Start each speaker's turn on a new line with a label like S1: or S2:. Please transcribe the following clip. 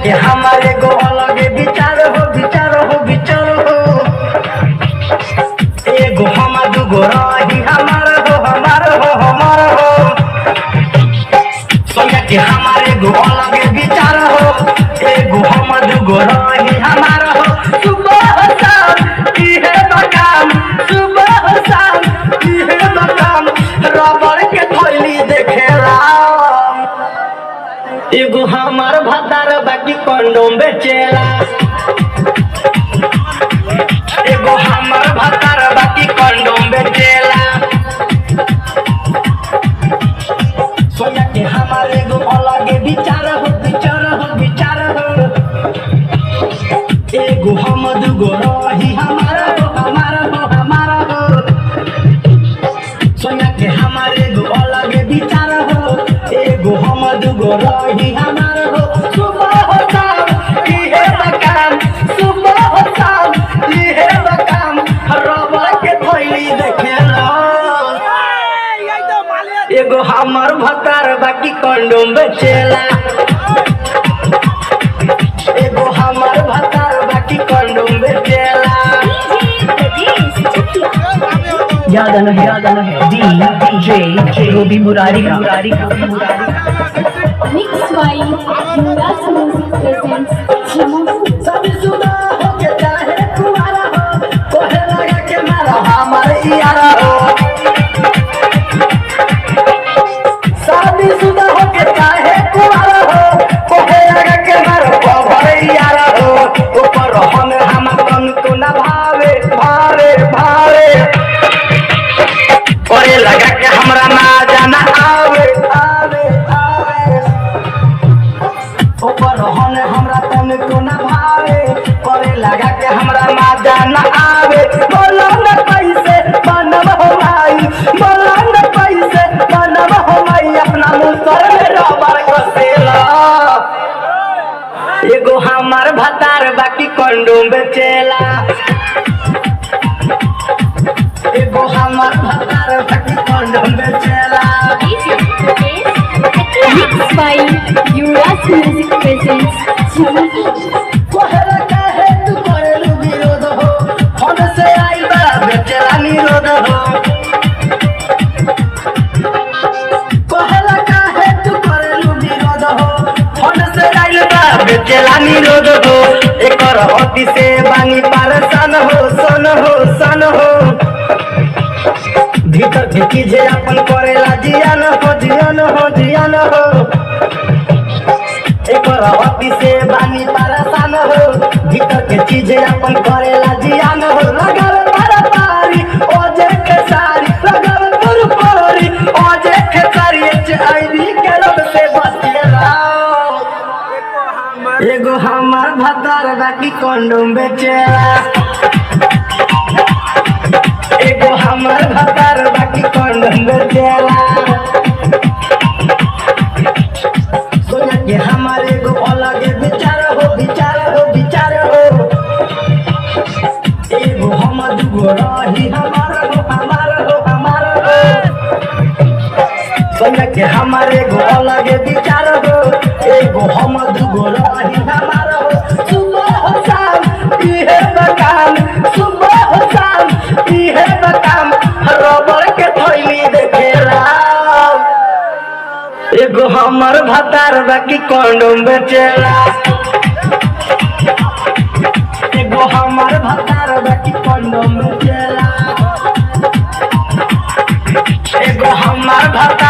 S1: के हमारे गो अलगे विचार हो विचार हो विचार हो। एगो हम दुगो रही हमार हो हमार हो हमार हो। सोनिया के हमारे गो अलगे विचार हो एगो हम दुगो रही हमार हो। सुबह शाम इहे मकाम सुबह शाम इहे मकाम रबड़ के थैली देखेला। एगो हमार भतार बाकी कंडोम बेचेला। एगो हमार भतार बाकी कंडोम बेचेला। सोनिया के हमारे गो अलगे विचार हो विचार हो विचार हो। एगो हम दुगो रही हमारा हो हमारा हो हमारा हो। सोनिया के हमारे गो अलगे विचार हो एगो हम दुगो रही हमारा हो। सुबह हो शाम इहे मकाम सुबह हो शाम इहे मकाम रबड़ के थैली देखेला। एगो हमार भतार बाकी कंडोम बेचेला। एगो हमार भतार बाकी कंडोम बेचेला।
S2: याद आना है DJ रोबी मुरारी का
S3: Mixed by Yuvraj Music presents Jamapur.
S1: शादीशुदा हो के चाहे कुंवारा हो कोहे लगा के मारा हमार यारा हो। शादीशुदा हो के चाहे कुंवारा हो कोहे लगा के मारा हमार यारा हो। ऊपर हम तन को न भावे भारे भारे कोहे लगा के हमरा ना जाना आवे आवे आवे। ऊपर होने हमरा तन को न भावे करे लगा के हमरा मजा न आवे। बोलो न पैसे बनब हो भाई बोलो न पैसे बनब हो भाई अपना मुसर में रबड़ कसेला। एगो हमार भतार बाकी कंडोम बेचेला। एगो हमार भतार बाकी कंडोम बेचेला।
S3: Mixed by Yuvraj Music presents Jamapur.
S1: कोहरा काहे तू करेलू विरोध हो हमसे आई बड़ा बेचेला निरोध हो। कोहरा काहे तू करेलू विरोध हो हमसे आई बड़ा बेचेला निरोध हो। एकर अति से बानी परेशान हो सन हो सन हो। भीतर के चीजें अपन करेला जियान हो जियान हो जियान हो। एकर अति से बानी परेशान हो भीतर के चीजें अपन करेला जियान हो। लगल तारा तारी ओजे खेसारी लगल पुरपुरी ओजे खेसारी HIV के रोग से बचेला। एगो हमार भतार बाकी कंडोम बेचेला। एगो हमार भतार बाकी कंडोम बेचेला। सोनिया के हमारे गो अलगे विचार हो विचार हो विचार हो। एगो हम दुगो रही हमार हो हमार हो हमार हो। सोनिया के हमारे गो अलगे विचार हो एगो हम दुगो रही हमार हो। सुबह हो शाम इहे मकाम सुबह हो शाम इहे मकाम रबड़ के थैली देखेला। एगो हमार भतार बाकी कंडोम बेचेला। एगो हमार भतार बाकी कंडोम बेचेला। एगो हमार भतार